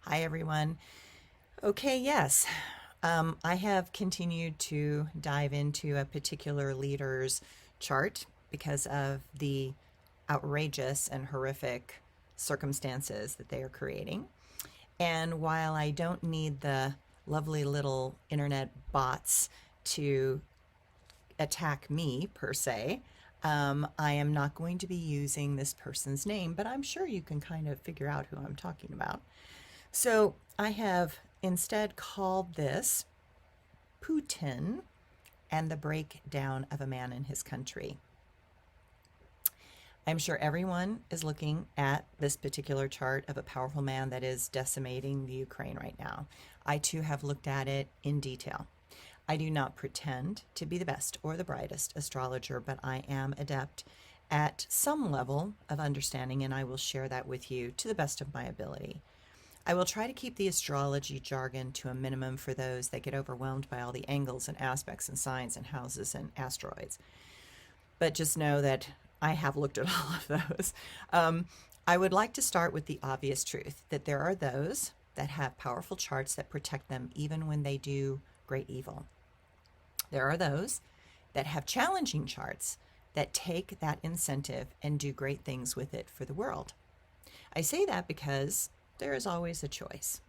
Hi, everyone. Okay, yes. I have continued to dive into a particular leader's chart because of the outrageous and horrific circumstances that they are creating. And while I don't need the lovely little internet bots to attack me per se, I am not going to be using this person's name, but I'm sure you can kind of figure out who I'm talking about. So I have instead called this Poo Tin and the Breakdown of a Man in His Country. I'm sure everyone is looking at this particular chart of a powerful man that is decimating the Ukraine right now. I too have looked at it in detail. I do not pretend to be the best or the brightest astrologer, but I am adept at some level of understanding, and I will share that with you to the best of my ability. I will try to keep the astrology jargon to a minimum for those that get overwhelmed by all the angles and aspects and signs and houses and asteroids. But just know that I have looked at all of those. I would like to start with the obvious truth that there are those that have powerful charts that protect them even when they do great evil. There are those that have challenging charts that take that incentive and do great things with it for the world. I say that because there is always a choice,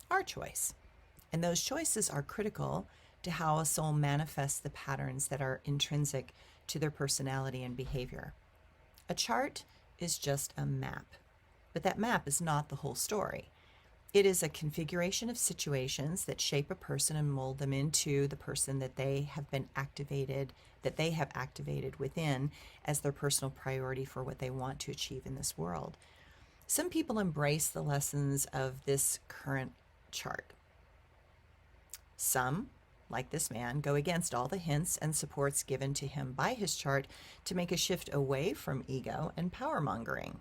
our choice. And those choices are critical to how a soul manifests the patterns that are intrinsic to their personality and behavior. A chart is just a map, but that map is not the whole story. It is a configuration of situations that shape a person and mold them into the person that they have activated within as their personal priority for what they want to achieve in this world. Some people embrace the lessons of this current chart. Some, like this man, go against all the hints and supports given to him by his chart to make a shift away from ego and power mongering.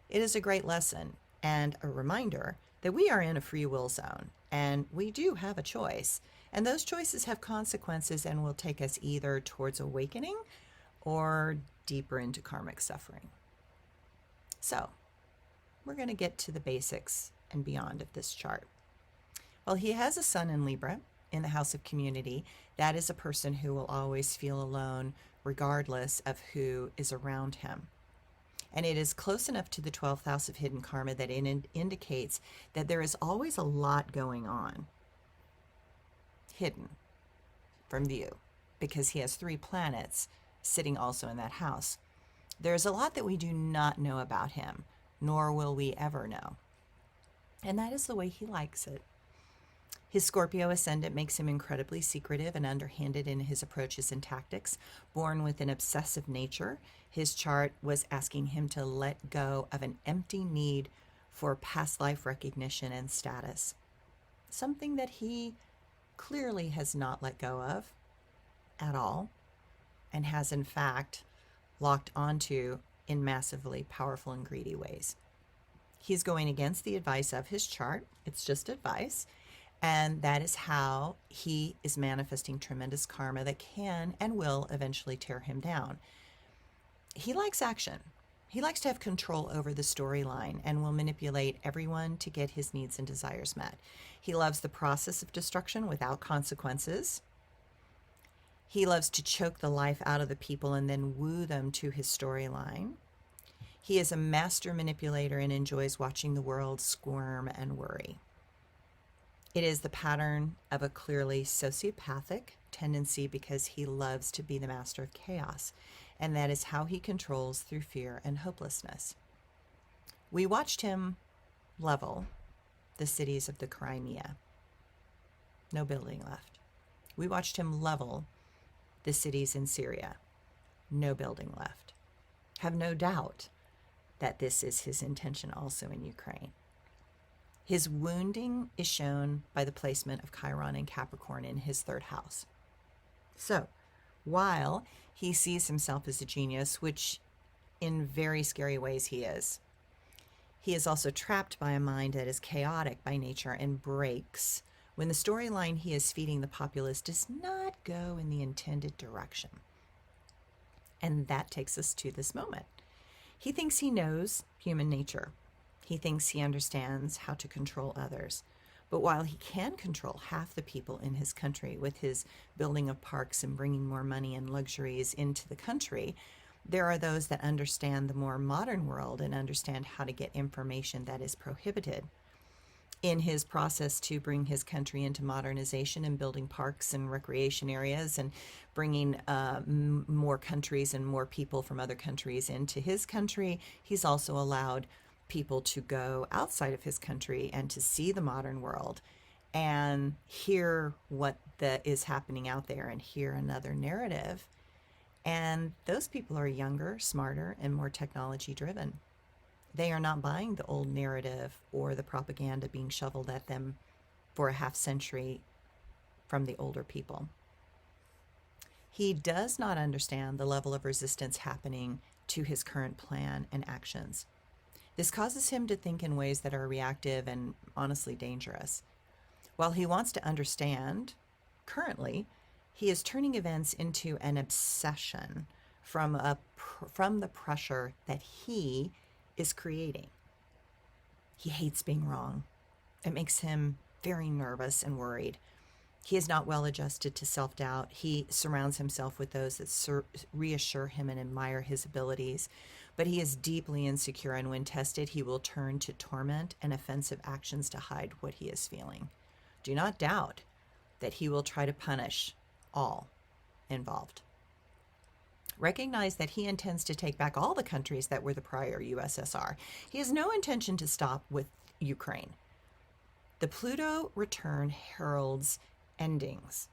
It is a great lesson and a reminder that we are in a free will zone and we do have a choice. And those choices have consequences and will take us either towards awakening or deeper into karmic suffering. So, we're going to get to the basics and beyond of this chart. Well, he has a sun in Libra in the house of community. That is a person who will always feel alone regardless of who is around him. And it is close enough to the 12th house of hidden karma that it indicates that there is always a lot going on hidden from view because he has 3 planets sitting also in that house. There's a lot that we do not know about him, nor will we ever know. And that is the way he likes it. His Scorpio ascendant makes him incredibly secretive and underhanded in his approaches and tactics. Born with an obsessive nature, his chart was asking him to let go of an empty need for past life recognition and status, something that he clearly has not let go of at all and has in fact locked onto in massively powerful and greedy ways. He's going against the advice of his chart. It's just advice. And that is how he is manifesting tremendous karma that can and will eventually tear him down. He likes action. He likes to have control over the storyline and will manipulate everyone to get his needs and desires met. He loves the process of destruction without consequences. He loves to choke the life out of the people and then woo them to his storyline. He is a master manipulator and enjoys watching the world squirm and worry. It is the pattern of a clearly sociopathic tendency because he loves to be the master of chaos, and that is how he controls through fear and hopelessness. We watched him level the cities of the Crimea. No building left. We watched him level the cities in Syria. No building left. Have no doubt that this is his intention also in Ukraine. His wounding is shown by the placement of Chiron and Capricorn in his 3rd house. So, while he sees himself as a genius, which in very scary ways he is also trapped by a mind that is chaotic by nature and breaks when the storyline he is feeding the populace does not go in the intended direction. And that takes us to this moment. He thinks he knows human nature. He thinks he understands how to control others. But while he can control half the people in his country with his building of parks and bringing more money and luxuries into the country, there are those that understand the more modern world and understand how to get information that is prohibited. In his process to bring his country into modernization and building parks and recreation areas and bringing more countries and more people from other countries into his country, he's also allowed people to go outside of his country and to see the modern world and hear what is happening out there and hear another narrative. And those people are younger, smarter, and more technology driven. They are not buying the old narrative or the propaganda being shoveled at them for a half century from the older people. He does not understand the level of resistance happening to his current plan and actions. This causes him to think in ways that are reactive and honestly dangerous. While he wants to understand, currently, he is turning events into an obsession from the pressure that he is creating. He hates being wrong. It makes him very nervous and worried. He is not well adjusted to self-doubt. He surrounds himself with those that reassure him and admire his abilities. But he is deeply insecure, and when tested, he will turn to torment and offensive actions to hide what he is feeling. Do not doubt that he will try to punish all involved. Recognize that he intends to take back all the countries that were the prior USSR. He has no intention to stop with Ukraine. The Pluto return heralds endings,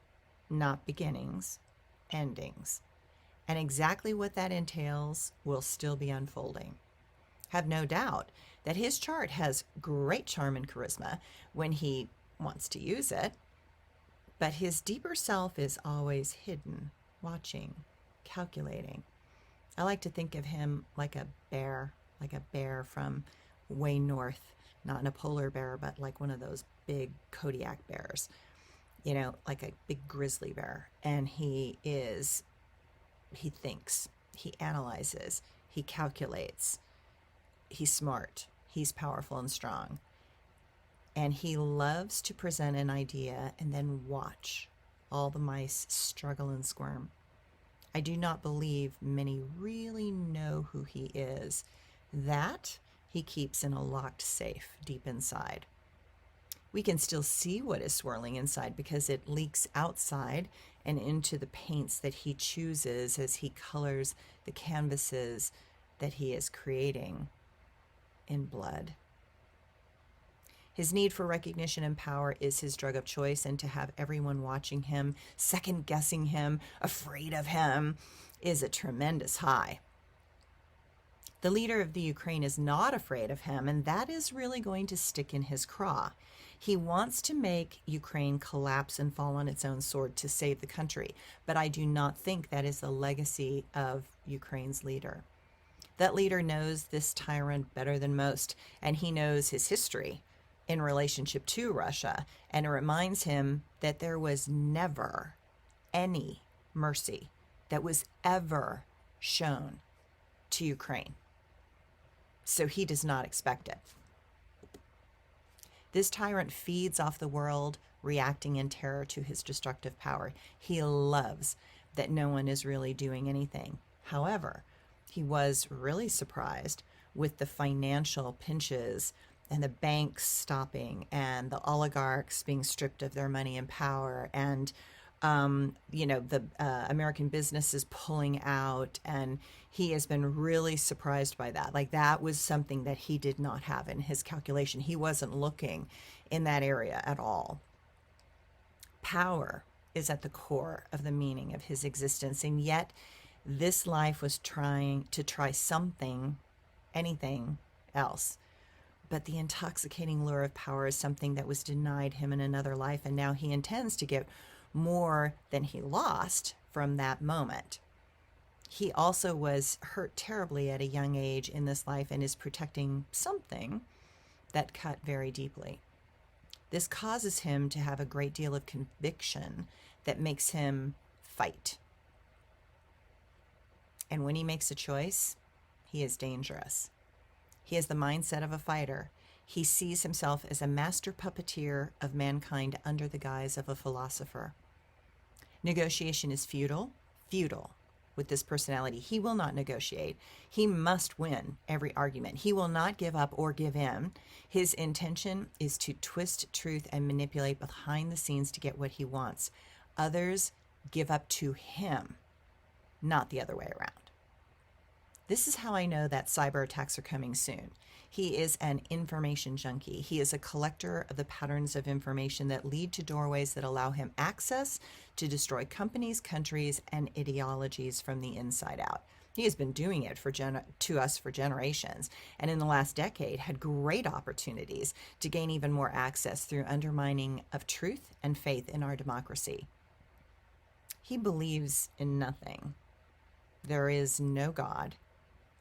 not beginnings, endings. And exactly what that entails will still be unfolding. Have no doubt that his chart has great charm and charisma when he wants to use it, but his deeper self is always hidden, watching, calculating. I like to think of him like a bear from way north, not in a polar bear, but like one of those big Kodiak bears, like a big grizzly bear. And he thinks, he analyzes, he calculates, he's smart, he's powerful and strong. And he loves to present an idea and then watch all the mice struggle and squirm. I do not believe many really know who he is. That he keeps in a locked safe deep inside. We can still see what is swirling inside because it leaks outside and into the paints that he chooses as he colors the canvases that he is creating in blood. His need for recognition and power is his drug of choice, and to have everyone watching him, second-guessing him, afraid of him, is a tremendous high. The leader of the Ukraine is not afraid of him, and that is really going to stick in his craw. He wants to make Ukraine collapse and fall on its own sword to save the country, but I do not think that is the legacy of Ukraine's leader. That leader knows this tyrant better than most, and he knows his history in relationship to Russia, and it reminds him that there was never any mercy that was ever shown to Ukraine. So he does not expect it. This tyrant feeds off the world, reacting in terror to his destructive power. He loves that no one is really doing anything. However, he was really surprised with the financial pinches and the banks stopping and the oligarchs being stripped of their money and power, and the American businesses pulling out, and he has been really surprised by that. Like, that was something that he did not have in his calculation. He wasn't looking in that area at all. Power is at the core of the meaning of his existence, and yet this life was trying to try something, anything else. But the intoxicating lure of power is something that was denied him in another life, and now he intends to get more than he lost from that moment. He also was hurt terribly at a young age in this life and is protecting something that cut very deeply. This causes him to have a great deal of conviction that makes him fight. And when he makes a choice, he is dangerous. He has the mindset of a fighter. He sees himself as a master puppeteer of mankind under the guise of a philosopher. Negotiation is futile with this personality. He will not negotiate. He must win every argument. He will not give up or give in. His intention is to twist truth and manipulate behind the scenes to get what he wants. Others give up to him, not the other way around. This is how I know that cyber attacks are coming soon. He is an information junkie. He is a collector of the patterns of information that lead to doorways that allow him access to destroy companies, countries, and ideologies from the inside out. He has been doing it to us for generations, and in the last decade had great opportunities to gain even more access through undermining of truth and faith in our democracy. He believes in nothing. There is no God.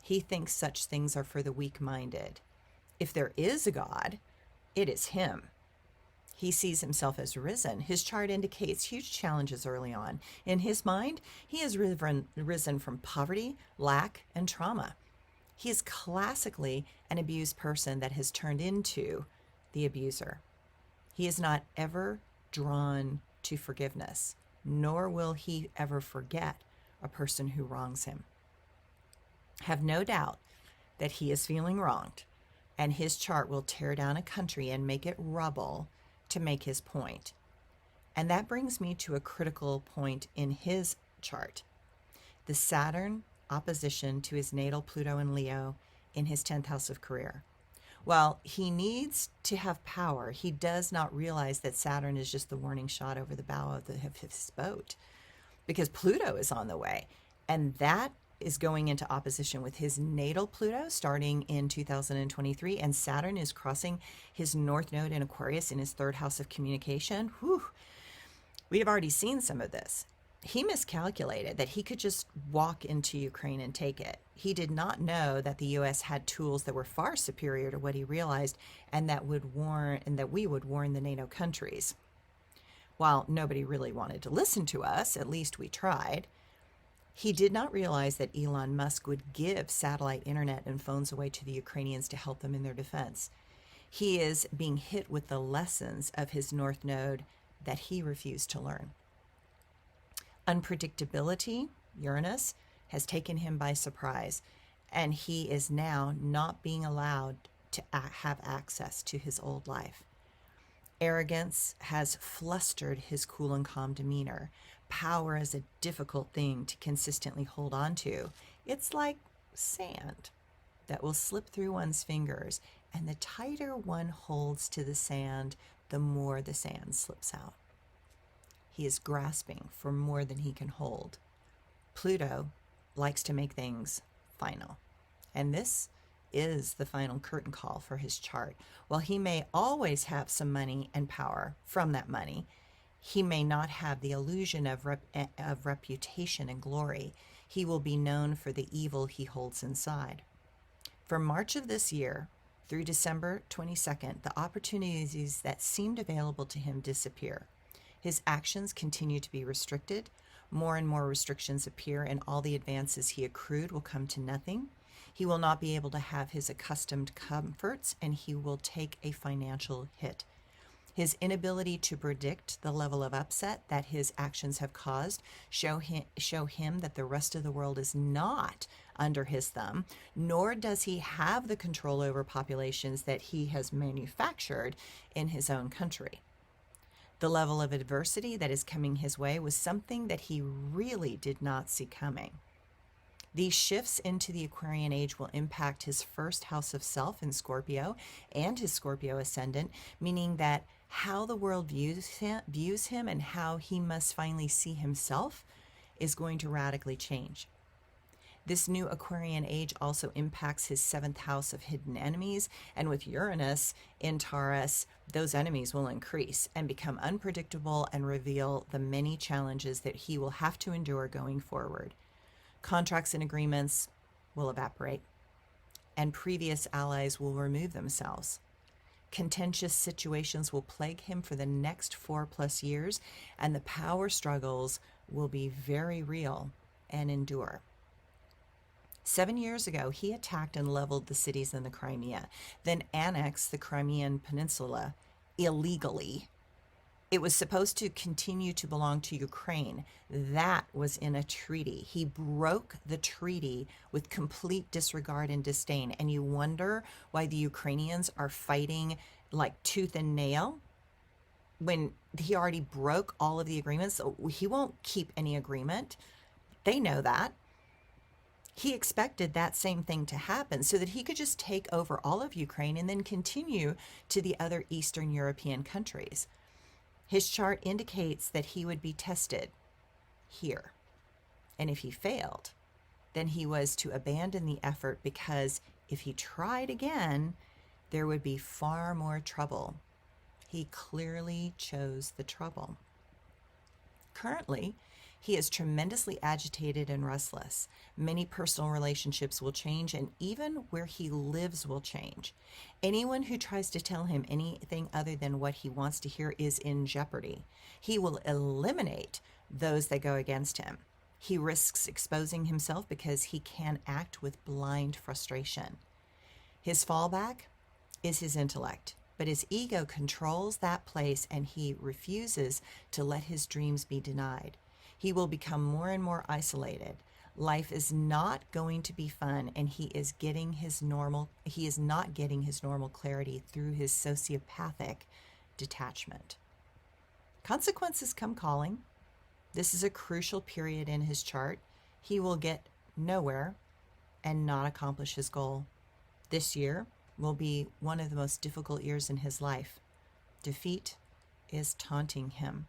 He thinks such things are for the weak-minded. If there is a God, it is him. He sees himself as risen. His chart indicates huge challenges early on. In his mind, he has risen from poverty, lack, and trauma. He is classically an abused person that has turned into the abuser. He is not ever drawn to forgiveness, nor will he ever forget a person who wrongs him. Have no doubt that he is feeling wronged, and his chart will tear down a country and make it rubble to make his point. And that brings me to a critical point in his chart. The Saturn opposition to his natal Pluto and Leo in his 10th house of career. While he needs to have power, he does not realize that Saturn is just the warning shot over the bow of his boat, because Pluto is on the way, and that is going into opposition with his natal Pluto starting in 2023, and Saturn is crossing his North Node in Aquarius in his 3rd house of communication. Whew. We have already seen some of this. He miscalculated that he could just walk into Ukraine and take it. He did not know that the U.S. had tools that were far superior to what he realized, and that we would warn the NATO countries. While nobody really wanted to listen to us, at least we tried. He did not realize that Elon Musk would give satellite internet and phones away to the Ukrainians to help them in their defense. He is being hit with the lessons of his North Node that he refused to learn. Unpredictability, Uranus, has taken him by surprise, and he is now not being allowed to have access to his old life. Arrogance has flustered his cool and calm demeanor. Power is a difficult thing to consistently hold on to. It's like sand that will slip through one's fingers, and the tighter one holds to the sand, the more the sand slips out. He is grasping for more than he can hold. Pluto likes to make things final, and this is the final curtain call for his chart. While he may always have some money and power from that money, he may not have the illusion of reputation and glory. He will be known for the evil he holds inside. From March of this year through December 22nd, the opportunities that seemed available to him disappear. His actions continue to be restricted. More and more restrictions appear, and all the advances he accrued will come to nothing. He will not be able to have his accustomed comforts, and he will take a financial hit. His inability to predict the level of upset that his actions have caused show him that the rest of the world is not under his thumb, nor does he have the control over populations that he has manufactured in his own country. The level of adversity that is coming his way was something that he really did not see coming. These shifts into the Aquarian age will impact his 1st house of self in Scorpio and his Scorpio ascendant, meaning that how the world views him and how he must finally see himself is going to radically change. This new Aquarian age also impacts his 7th house of hidden enemies, and with Uranus in Taurus, those enemies will increase and become unpredictable and reveal the many challenges that he will have to endure going forward. Contracts and agreements will evaporate, and previous allies will remove themselves. Contentious situations will plague him for the next 4+ years, and the power struggles will be very real and endure. 7 years ago, he attacked and leveled the cities in the Crimea, then annexed the Crimean Peninsula illegally. It was supposed to continue to belong to Ukraine. That was in a treaty. He broke the treaty with complete disregard and disdain. And you wonder why the Ukrainians are fighting like tooth and nail when he already broke all of the agreements. So he won't keep any agreement. They know that. He expected that same thing to happen so that he could just take over all of Ukraine and then continue to the other Eastern European countries. His chart indicates that he would be tested here. And if he failed, then he was to abandon the effort, because if he tried again, there would be far more trouble. He clearly chose the trouble. Currently, he is tremendously agitated and restless. Many personal relationships will change, and even where he lives will change. Anyone who tries to tell him anything other than what he wants to hear is in jeopardy. He will eliminate those that go against him. He risks exposing himself because he can act with blind frustration. His fallback is his intellect, but his ego controls that place, and he refuses to let his dreams be denied. He will become more and more isolated. Life is not going to be fun, and he is not getting his normal clarity through his sociopathic detachment. Consequences come calling. This is a crucial period in his chart. He will get nowhere and not accomplish his goal. This year will be one of the most difficult years in his life. Defeat is taunting him.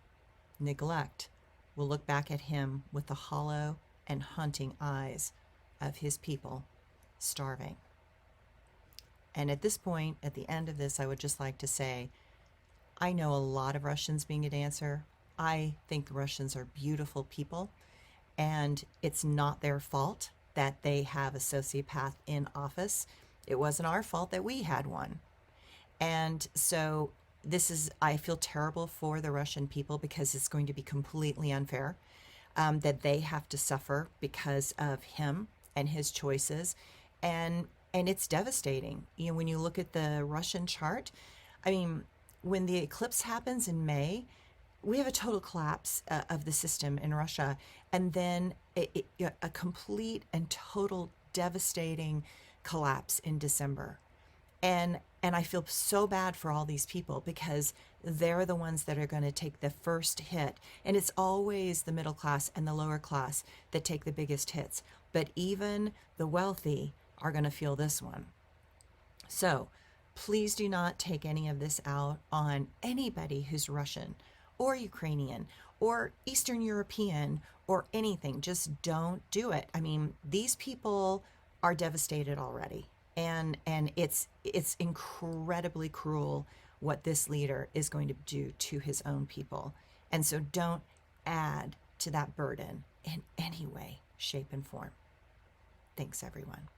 Neglect will look back at him with the hollow and haunting eyes of his people starving. And at this point, at the end of this, I would just like to say, I know a lot of Russians being a dancer. I think the Russians are beautiful people, and it's not their fault that they have a sociopath in office. It wasn't our fault that we had one. And so I feel terrible for the Russian people, because it's going to be completely unfair that they have to suffer because of him and his choices. And it's devastating. When you look at the Russian chart, I mean, when the eclipse happens in May, we have a total collapse of the system in Russia, and then a complete and total devastating collapse in December. And I feel so bad for all these people, because they're the ones that are going to take the first hit. And it's always the middle class and the lower class that take the biggest hits. But even the wealthy are going to feel this one. So please do not take any of this out on anybody who's Russian or Ukrainian or Eastern European or anything. Just don't do it. I mean, these people are devastated already. And it's incredibly cruel what this leader is going to do to his own people. And so don't add to that burden in any way, shape, and form. Thanks, everyone.